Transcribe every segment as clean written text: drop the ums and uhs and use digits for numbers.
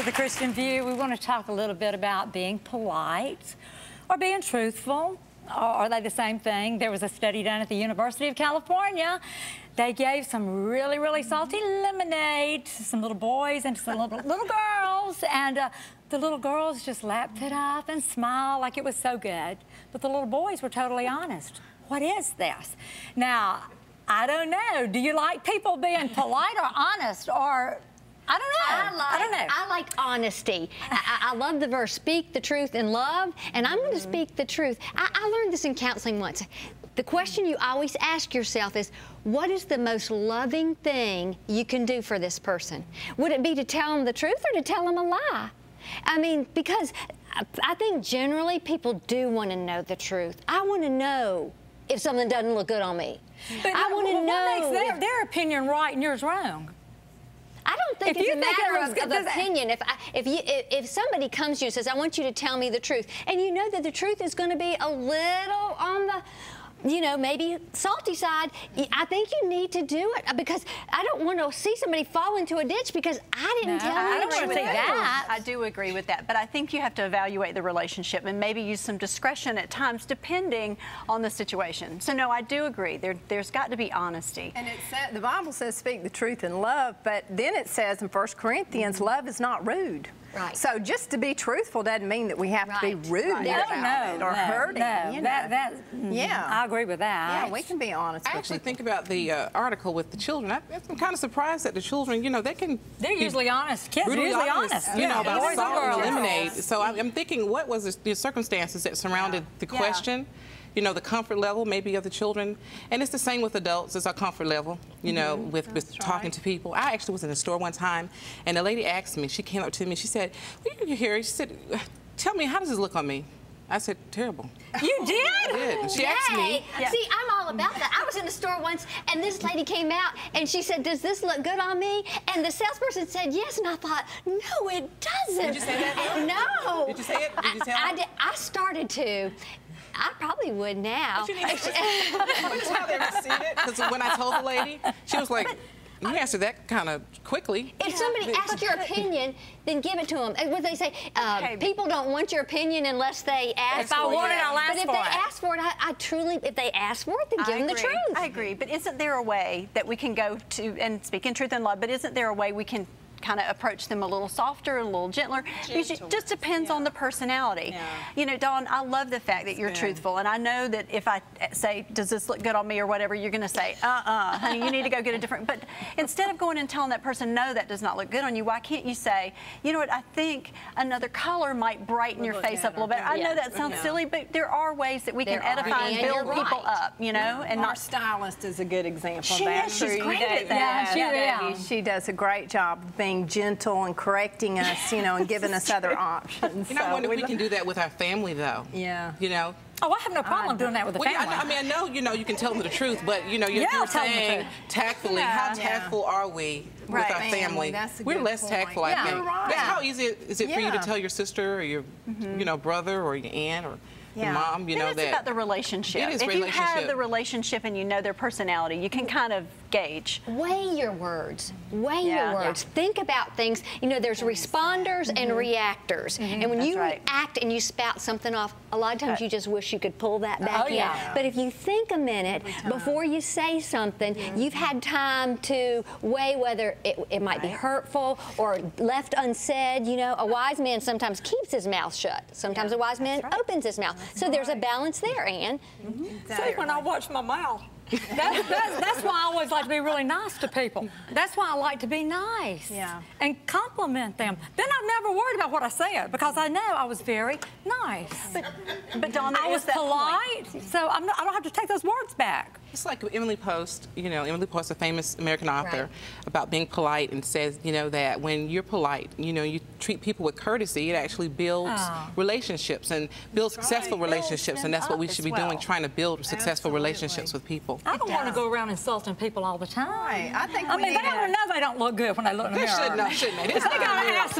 to The Christian View. We want to talk a little bit about being polite or being truthful. Are they the same thing? There was a study done at the University of California. They gave some really, really salty lemonade to some little boys and to some little girls, and the little girls just lapped it up and smiled like it was so good. But the little boys were totally honest. What is this? Now, I don't know. Do you like people being polite or honest, or I don't know. I don't know. I like honesty. I love the verse, speak the truth in love, and I'm going to speak the truth. I learned this in counseling once. The question you always ask yourself is, what is the most loving thing you can do for this person? Would it be to tell them the truth or to tell them a lie? I mean, because I think generally people do want to know the truth. I want to know if something doesn't look good on me. But I want to know what makes their opinion right and yours wrong. I don't think it's a matter of opinion. If somebody comes to you and says, I want you to tell me the truth, and you know that the truth is going to be a little on the, you know, maybe salty side, I think you need to do it, because I don't want to see somebody fall into a ditch because I didn't tell them the truth. I do agree with that, but I think you have to evaluate the relationship and maybe use some discretion at times depending on the situation. So no, I do agree. There's got to be honesty. And the Bible says speak the truth in love, but then it says in 1 Corinthians, love is not rude. Right. So just to be truthful doesn't mean that we have to be rude about it or hurting. No, you know. Yeah, I agree with that. Yeah, we can be honest. I actually think about the article with the children. I'm kind of surprised that the children, you know, they're usually honest. Kids are usually honest. You know, about salt and lemonade. So I'm thinking, what was the circumstances that surrounded the question? You know, the comfort level maybe of the children. And it's the same with adults. It's our comfort level, you know, with talking to people. I actually was in a store one time, and a lady asked me, she came up to me, she said, well, you're here. She said, tell me, how does this look on me? I said, terrible. You did? I did. And she asked me. See, I'm all about that. I was in the store once, and this lady came out, and she said, does this look good on me? And the salesperson said, yes, and I thought, no, it doesn't. Did you say that? No. Did you say it? Did you tell her? I started to. I probably would now. But you need to tell them to see it. Because when I told the lady, she was like, you answered that kind of quickly. If somebody asks your opinion, then give it to them. What they say, people don't want your opinion unless they ask for it. If I want it, I'll ask for it. But if they ask for it, I truly, if they ask for it, then give them the truth. I agree. But isn't there a way that we can go to, and speak in truth and love, but isn't there a way we can kind of approach them a little softer, a little gentler? Because it just depends on the personality. You know, Dawn, I love the fact that you're truthful, and I know that if I say, does this look good on me or whatever, you're going to say, honey, you need to go get a different. But instead of going and telling that person, no, that does not look good on you, why can't you say, you know what, I think another color might brighten your face up a little bit. I know that sounds silly, but there are ways that we can edify and build people up, you know? And our stylist is a good example of that. She's great at that. She does a great job of being gentle and correcting us, you know, and giving us other options. You know, I wonder if we can do that with our family, though. Yeah. You know? Oh, I have no problem doing that with the family. I mean, I know, you know, you can tell them the truth, but, you know, you're saying tactfully, how tactful are we with our family? We're less tactful, I think. How easy is it for you to tell your sister or your, you know, brother or your aunt or your mom, you know, it's about the relationship. If you have the relationship and you know their personality, you can kind of gauge. Weigh your words. Weigh your words. Think about things. You know, there's responders and reactors. And when you react and you spout something off, a lot of times you just wish you could pull that back in. But if you think a minute before you say something, you've had time to weigh whether it might be hurtful or left unsaid. You know, a wise man sometimes keeps his mouth shut. Sometimes a wise man opens his mouth. So there's a balance there, Ann. See, when I watch my mouth, that's why I always like to be really nice to people. That's why I like to be nice and compliment them. Then I'm never worried about what I said because I know I was very nice. But Dawn, I was polite, so I don't have to take those words back. It's like Emily Post, you know, Emily Post, a famous American author, about being polite, and says, you know, that when you're polite, you know, you treat people with courtesy, it actually builds relationships and builds successful relationships, and that's what we should be doing, trying to build successful relationships with people. I don't want to go around insulting people all the time. I think they don't know they don't look good when they look in the mirror. They shouldn't they? If they got to ask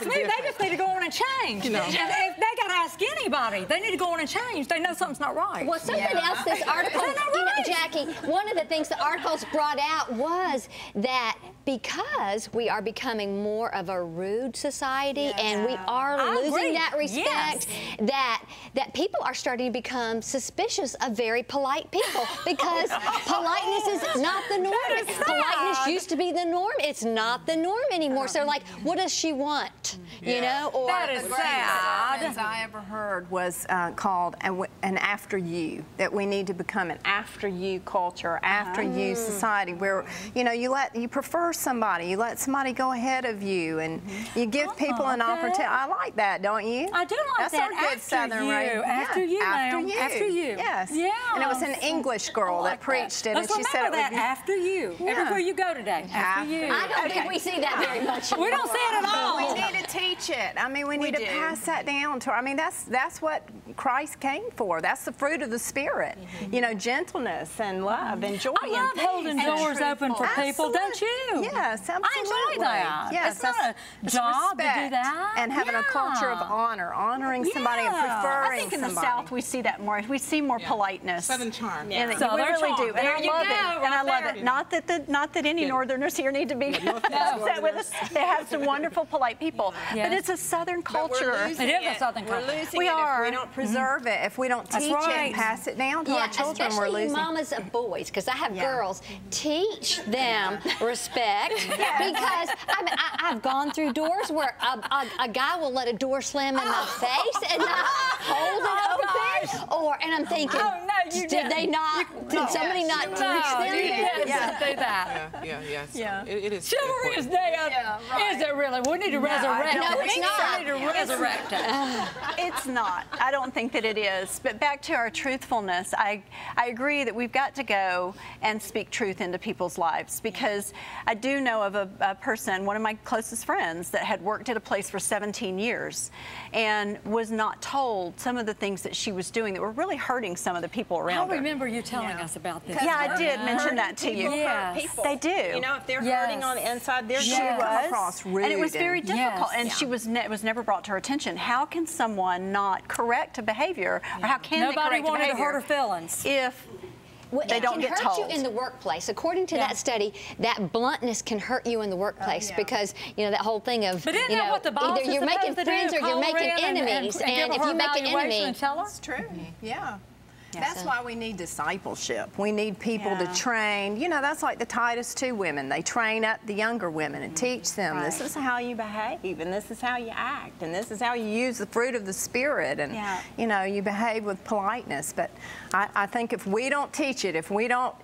me, they just need to go on and change. You know. If they got to ask anybody, they need to go on and change. They know something's not right. Well, something else this article, you know, Jackie, one of the things the articles brought out was that because we are becoming more of a rude society, and we are losing that respect, that people are starting to become suspicious of very polite people, because politeness is not the norm. Politeness used to be the norm. It's not the norm anymore. So like, what does she want? You know? Or that is sad. I ever heard was called an after you, that we need to become an after you culture, after you society, where you prefer somebody, you let somebody go ahead of you, and you give people an opportunity. I like that, don't you? I do like that. That's our good Southern right? After you, after ma'am. you. After you. Yes. Yeah. And it was an English girl that preached it, and she said it would be after you. Everywhere you go today. After you. I don't think we see that very much anymore. We don't see it at all. We need to teach it. I mean, we need to pass that down to. I mean, that's what Christ came for. That's the fruit of the Spirit. You know, gentleness and love and joy. I love holding doors open for people, don't you? Yes, absolutely. I enjoy that. Yes, it's not a job to do that. And having a culture of honor, honoring somebody and preferring I think in somebody. the South we see that more. We see more politeness. Southern charm. And Southern we really charm. do. There And I you love go, it. And I love it. Not that any Northerners here need to be upset with us. They have some wonderful, polite people. But it's a Southern culture. It is a Southern culture. We're losing We it are. if we don't preserve it, if we don't teach it and pass it down to our children. We're especially losing. mamas of boys, because I have girls. Teach them respect, because I've gone through doors where a guy will let a door slam in my face and not hold it open, and I'm thinking, did they not? Did somebody not teach them? You didn't do that. Yeah. It is. Chivalry is dead. Is it really? We need to resurrect it. No, it's not. We need to resurrect it. It's not. I don't think that it is. But back to our truthfulness, I agree that we've got to go and speak truth into people's lives, because I do know of a person, one of my closest friends, that had worked at a place for 17 years and was not told some of the things that she was doing that were really hurting some of the people around her. I remember you telling us about this. Yeah, I did mention that to you. Yes. They do. You know, if they're hurting on the inside, they're She going to was, come across rude and it was very difficult, Yes. and she was it was never brought to her attention. How can someone not correct a behavior, or how can Nobody they correct a wanted to behavior hurt her feelings. if Well, they don't get It can hurt told? you in the workplace. According to that study, that bluntness can hurt you in the workplace, because that whole thing of But isn't that what the boss either is you're making supposed to friends do? or you're Call her making in enemies, and give if her you make an evaluation enemy, and tell her? That's true. Yeah. That's why we need discipleship. We need people to train. You know, that's like the Titus 2 women. They train up the younger women and teach them, this is how you behave, and this is how you act, and this is how you use the fruit of the Spirit, and, you behave with politeness. But I think if we don't teach it, if we don't,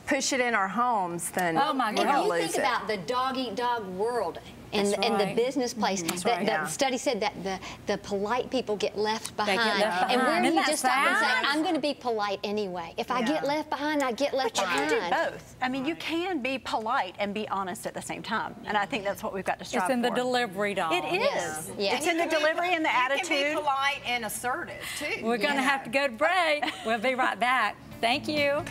push it in our homes, then we're going to lose it. If you think about the dog-eat-dog world, in the business place, the study said that the polite people get left behind. And where do you just stop and say, I'm going to be polite anyway. If I get left behind, I get left behind. But you can do both. I mean, you can be polite and be honest at the same time. And I think that's what we've got to strive for. It's in the delivery, Dawn. It is. Yeah. It's in the delivery and the attitude. You can be polite and assertive, too. We're going to have to go to break. We'll be right back. Thank you.